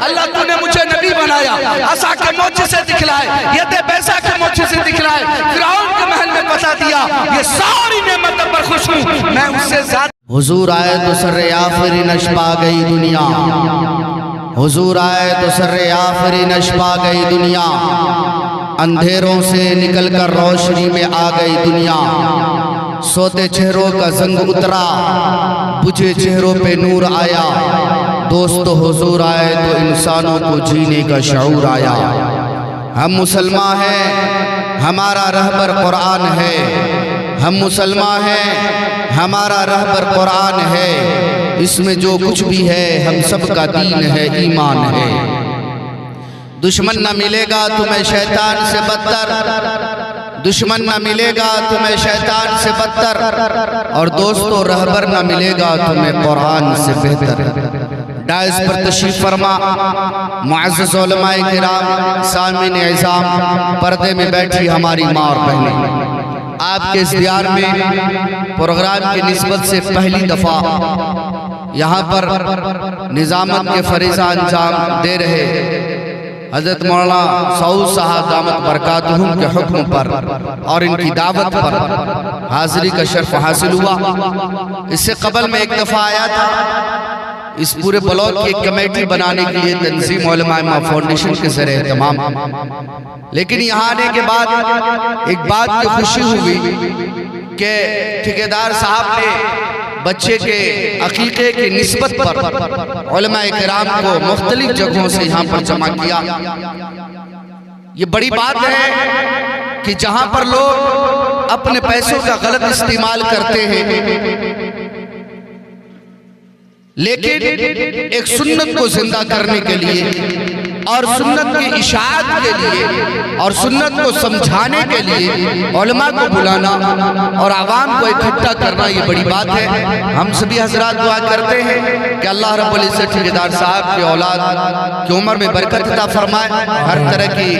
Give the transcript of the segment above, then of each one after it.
اللہ تو نے مجھے نبی بنایا، عصا کے موچے سے دکھلائے، ید بیضا کے موچے سے دکھلائے، فرعون کے محل میں بتا دیا یہ ساری نعمتوں پر خوش ہوں میں اس سے زیادہ۔ حضور آئے تو سر آفرین نش پا گئی دنیا، حضور آئے تو سر آفرین نش پا گئی دنیا، اندھیروں سے نکل کر روشنی میں آ گئی دنیا، سوتے چہروں کا زنگ اترا، بجھے چہروں پہ نور آیا، دوست حضور آئے تو انسانوں کو جینے کا شعور آیا۔ ہم مسلمان ہیں، ہمارا رہبر قرآن ہے، ہم مسلمان ہیں، ہمارا رہبر قرآن ہے، اس میں جو کچھ بھی ہے ہم سب کا دین ہے، ایمان ہے۔ دشمن نہ ملے گا تمہیں شیطان سے بدتر، دشمن نہ ملے گا تمہیں شیطان سے بدتر، اور دوستو رہبر نہ ملے گا تمہیں قرآن سے بہتر۔ ڈائز پر تشریف فرما معزز علماء کرام، سامعین اعظام، پردے میں بیٹھی ہماری ماں اور بہنیں، آپ کے اس دیار میں پروگرام کی نسبت سے پہلی دفعہ یہاں پر نظامت کے فریضہ انجام دے رہے حضرت مولانا سعود صاحب دامت برکاتہم کے حکم پر اور ان کی دعوت پر حاضری کا شرف حاصل ہوا۔ اس سے قبل میں ایک دفعہ آیا تھا، اس پورے بلاک کی ایک کمیٹی بنانے کے لیے تنظیم علماء فاؤنڈیشن کے زیر اہتمام، لیکن یہاں آنے کے بعد ایک بات کی خوشی ہوئی کہ ٹھیکیدار صاحب نے بچے کے عقیقے کی نسبت پر علماء کرام کو مختلف جگہوں سے یہاں پر جمع کیا۔ یہ بڑی بات ہے کہ جہاں پر لوگ اپنے پیسوں کا غلط استعمال کرتے ہیں، لیکن ایک سنت کو زندہ کرنے کے لیے اور سنت کی اشاعت کے لیے اور سنت کو سمجھانے کے لیے علماء کو بلانا اور عوام کو اکٹھا کرنا، یہ بڑی بات ہے۔ ہم سبھی حضرات دعا کرتے ہیں کہ اللہ رب العزت ٹھیکیدار صاحب کی اولاد کی عمر میں برکت عطا فرمائے، ہر طرح کی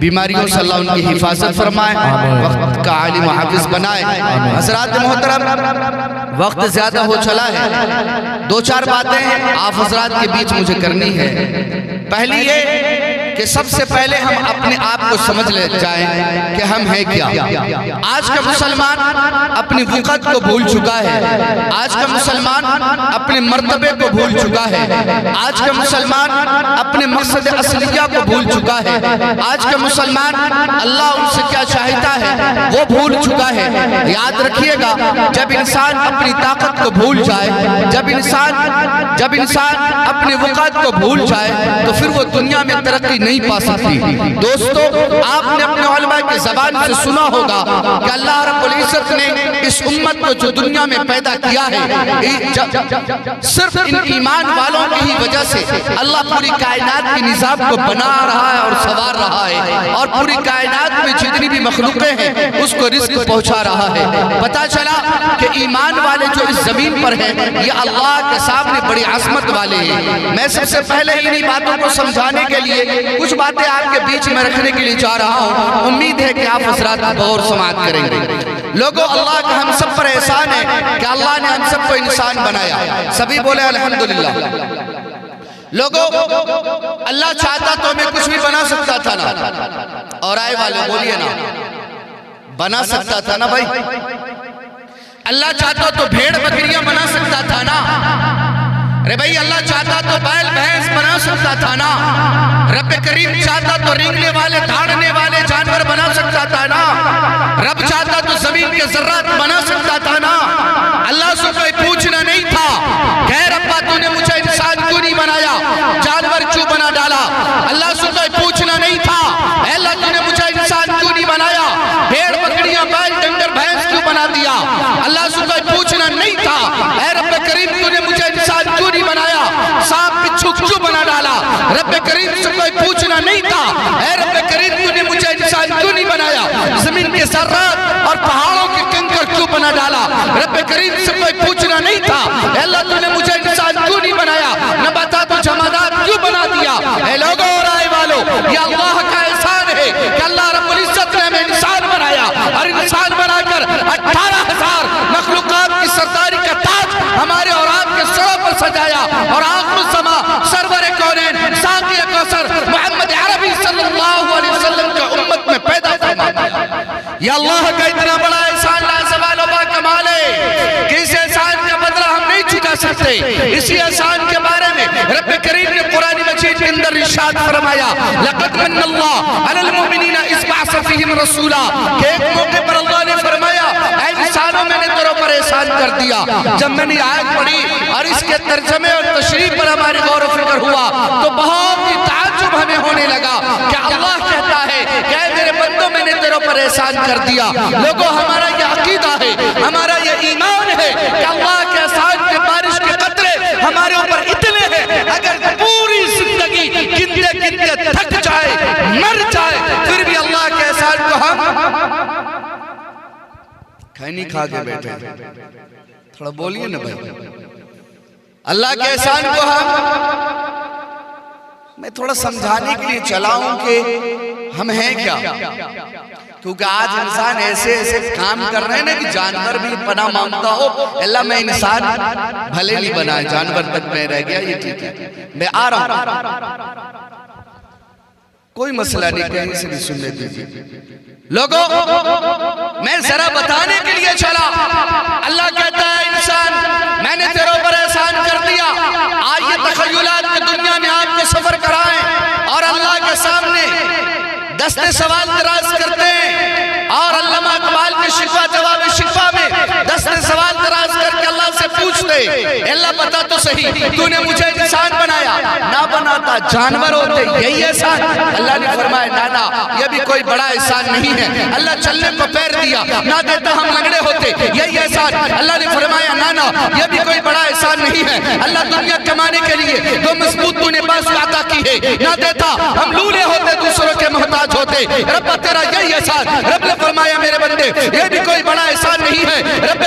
بیماریوں سے اللہ ان کی حفاظت فرمائے، وقت کا عالم و حافظ بنائے۔ حضرات محترم، وقت زیادہ ہو چلا ہے، دو چار باتیں آپ حضرات کے بیچ مجھے کرنی ہے۔ پہلی یہ کہ سب سے پہلے ہم اپنے آپ کو سمجھ لے جائیں کہ ہم ہیں کیا۔ آج کا مسلمان اپنی وقت کو بھول چکا ہے، آج کا مسلمان اپنے مرتبے کو بھول چکا ہے، آج کا مسلمان اپنے مقصد اصلیہ کو بھول چکا ہے، آج کا مسلمان اللہ ان سے کیا چاہتا ہے وہ بھول چکا ہے۔ یاد رکھیے گا، جب انسان اپنی طاقت کو بھول جائے، جب انسان اپنے وقت کو بھول جائے تو پھر وہ دنیا میں ترقی نہیں پا سکتی۔ دوستو، آپ نے اپنے علماء کی زبان سے سنا ہوگا کہ اللہ رب العزت نے اس امت کو جو دنیا میں پیدا کیا ہے، صرف ان ایمان والوں کی ہی وجہ سے اللہ پوری کائنات کی نظام کو بنا رہا ہے اور سوار رہا ہے، اور پوری کائنات میں جتنی بھی مخلوقیں ہیں اس کو رزق پہنچا رہا ہے۔ پتا چلا کہ ایمان والے جو اس زمین پر ہیں یہ اللہ کے سامنے بڑی عظمت والے ہیں۔ میں سب سے پہلے انہی باتوں کو سمجھانے کے لیے کچھ باتیں آپ کے بیچ میں رکھنے کے لیے چاہ رہا ہوں، امید ہے کہ آپ حضرات غور سماعت کریں گے۔ لوگوں، اللہ کا ہم سب پر احسان ہے کہ اللہ نے ہم سب کو انسان بنایا، سبھی بولے الحمدللہ۔ لوگوں، اللہ چاہتا تو ہمیں کچھ بھی بنا سکتا تھا نا، اور آئے والے بولیے نا، بنا سکتا تھا نا بھائی۔ اللہ چاہتا تو بھیڑ بکریاں بنا سکتا تھا نا، رے بھائی اللہ چاہتا تو بیل بھینس بنا سکتا تھا نا، رب کریم چاہتا تو رینگنے والے دھاڑنے والے جانور بنا سکتا تھا نا، رب چاہتا تو زمین کے ذرات بنا سکتا تھا نا۔ اللہ سے کوئی پوچھنا نہیں تھا کہ ربا تو نے مجھے انسان کیوں نہیں بنایا، جانور کیوں بنا ڈالا۔ اللہ سے کوئی پوچھنا نہیں تھا اے اللہ تو نے مجھے انسان کیوں نہیں بنایا، بھیڑ بکریاں بیل ڈنگر بھینس کیوں بنا دیا۔ اللہ سے کوئی پوچھنا نہیں تھا اے رب کریم تو نے مجھے انسان کیوں نہیں بنایا، سانپ بچھو کیوں بنا ڈالا۔ رب کریم سے کوئی پوچھنا نہیں تھا اے رب کریم تو نے مجھے انسان کیوں نہیں بنایا، زمین کے ذرات اور پہاڑوں کے کنکر کیوں بنا ڈالا۔ رب کریم سے کوئی پوچھنا نہیں تھا اے اللہ تو نے مجھے انسان کیوں نہیں بنایا، نباتات و جمادات کیوں بنا دیا۔ اے لوگوں اور آئے والوں، یہ اللہ کا احسان ہے کہ اللہ رب العزت نے ہمیں انسان بنایا، اور انسان بنا کر 18,000 مخلوقات کی سرداری کا تاج ہمارے اور آپ کے سروں پر سجایا، اور آخر الزمان سرور کونین یہ اللہ کا اتنا بڑا احسان لا زوال و با کمال ہے کہ اس احسان کا بدلہ ہم نہیں چکا سکتے. اسی احسان کے بارے میں رب کریم نے قرآن مجید کے اندر ارشاد فرمایا لقد من اللہ علی المؤمنین اذ بعث فیہم رسولا کہ ایک موقع پر اللہ نے فرمایا اے انسانوں میں نے تیروں پر احسان کر دیا. جب میں نے آیت پڑھی اور اس کے ترجمے اور تشریح پر ہماری غور و فکر ہوا تو بہت ہی تعجب ہمیں ہونے لگا کہ اللہ کہتا ہے کہ اے میرے بندوں میں نے تیروں پر احسان کر دیا. لوگوں ہمارا یہ عقیدہ ہے, ہمارا یہ ایمان ہے کہ اللہ کے احسان کے بارش کے قطرے ہمارے اوپر اتنے ہیں اگر پوری زندگی گنتے گنتے تھک جائے مر جائے پھر بھی اللہ کے احسان کو ہم کھائنی کھا کے بیٹھے. تھوڑا بولیے نا بھائی. اللہ کے احسان کو ہم میں تھوڑا سمجھانے کے لیے چلا ہوں کہ ہم ہیں کیا, کیونکہ آج انسان ایسے ایسے کام کر رہے ہیں نا کہ جانور بھی پناہ مانگتا ہو. اللہ میں انسان بھلے نہیں بنا, جانور تک میں رہ گیا, یہ ٹھیک ہے, میں آ رہا ہوں, کوئی مسئلہ نہیں, کہیں سے نہیں سننے دیجیے. لوگوں میں ذرا بتانے کے لیے چلا. اللہ کہتا ہے انسان میں نے تیروں پر احسان کر دیا. آئیے تخیلات کی دنیا میں آپ کو سفر کرائیں اور اللہ کے سامنے دست سوال دراز کرتے ہیں اور علامہ اقبال کے شفا جواب شفا میں دست سوال دراز کر کے اللہ سے پوچھتے اللہ بتا تو صحیح تو نے مجھے انسان بنایا, نہ بناتا جانور ہوتے, یہی احسان. اللہ نے فرمایا نانا یہ بھی کوئی بڑا احسان نہیں ہے. اللہ چلنے کو پیر دیا, نہ دیتا ہم لنگڑے ہوتے, یہی احسان. اللہ نے فرمایا نانا یہ بھی کوئی بڑا احسان نہیں ہے. اللہ دنیا کمانے کے لیے دو مضبوط تو نے باس عطا کی ہے, نہ دیتا ہم لولے ہوتے, دوسروں کے محتاج ہوتے. رب تیرا یہی احسان. رب نے فرمایا میرے بندے یہ بھی کوئی بڑا احسان نہیں ہے. رب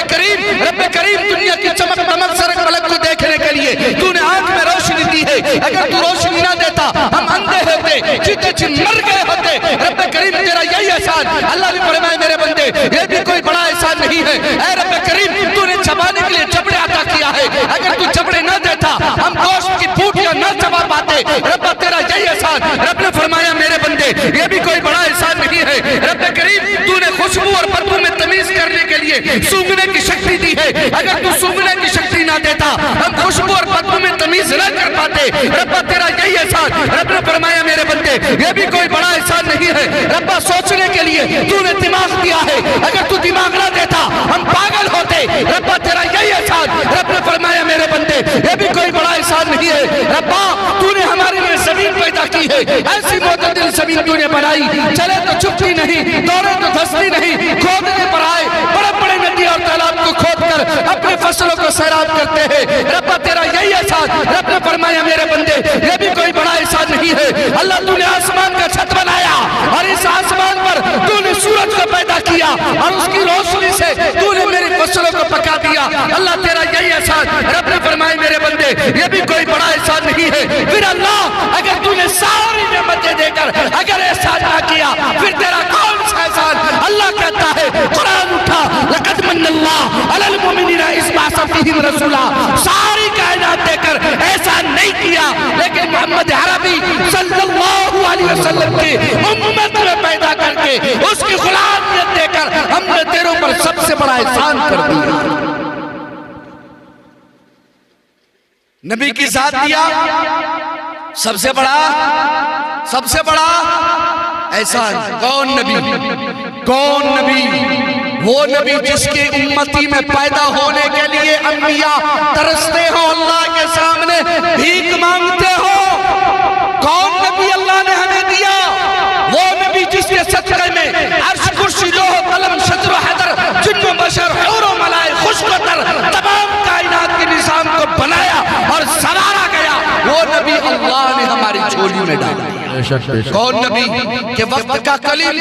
کریم دنیا کی چمک دمک سرک ملک کو دیکھنے کے لیے تو نے آنکھ میں روشنی دی ہے. اگر تو روشنی نہ دیتا ہم اندھے ہوتے, چیتے چی مر گئے ہوتے. رب کریم تیرا یہی احسان. اللہ نے فرمایا میرے بندے یہ بھی کوئی بڑا احسان نہیں ہے. اے رب کریم تو نے چبانے کے لیے چپڑے عطا کیا ہے. اگر تو چپڑے نہ دیتا ہم گوشت کی پھوٹیاں نہ چبا پاتے. رب تیرا یہی احسان. رب نے فرمایا میرے بندے یہ بھی کوئی بڑا احسان نہیں ہے. رب کریم تو نے خوشبو اور بدبو میں تمیز کرنے کے لیے سونگنے کی شکتی دی ہے. اگر تو سونگنے کی شکتی نہ دیتا ہم خوشبو اور بدبو میں تمیز نہ کر پاتے. رب تیرا یہی احسان. رب نے فرمایا میرے بندے یہ بھی کوئی بڑا احسان نہیں ہے. رب سوچنے کے لیے تو نے دماغ دیا ہے. اگر تو دماغ نہ دیتا ہم پاگل ہوتے. رب تیرا یہی احسان. رب نے فرمایا میرے بندے یہ بھی کوئی بڑا احسان نہیں ہے. ربا تو نے ہمارے لیے زمین پیدا کی ہے, ایسی معتدل زمین تو نے بنائی. چلے تو چپتی نہیں, دوڑے تو دھستی نہیں, کھودنے پر آئے بڑے بڑے ندی اور تالاب کو کھود کر اپنے فصلوں کو سیراب کرتے ہیں. رب تیرا یہی احسان. رب نے فرمایا میرے بندے یہ بھی کوئی بڑا احسان نہیں ہے. اللہ تو نے آسمان کا چھت بنایا اور اس آسمان پر تو نے سورج کو پیدا کیا اور اس کی روشنی سے تو نے میری فصلوں کو پکا دیا. اللہ تیرا یہی احسان. رب نے فرمایا میرے بندے یہ بھی کوئی بڑا احسان نہیں ہے. پھر اللہ اگر تو نے ساری نعمتیں دے کر اگر احسان نہ کیا پھر تیرا کون سا احسان. اللہ کہتا ہے قرآن اٹھا لقد من اللہ علی المؤمنین اذ بعث فیہم رسولا. ساری کائنات دے کر احسان نہیں کیا لیکن محمد عربی صلی اللہ علیہ وسلم کی امت میں پیدا کر کے اس کی غلامیت دے کر ہم نے تیروں پر سب سے بڑا احسان کر دیا. نبی کی ذات دیا, سب سے بڑا احسان. کون نبی؟ وہ نبی جس کے امتی میں پیدا ہونے کے لیے انبیاء ترستے ہو, اللہ کے سامنے بھیک مانگتے ہو. کون نبی اللہ نے ہمیں دیا؟ وہ نبی جس کے صدقے میں عرش کرسی لوح قلم شجر و حجر جن و بشر حور و ملائک خشک و تر تمام کائنات کے نظام کو بنایا اور سوارا گیا. وہ نبی اللہ نے ہماری جھولی میں ڈالا. کون نبی کہ وقت کا کلیم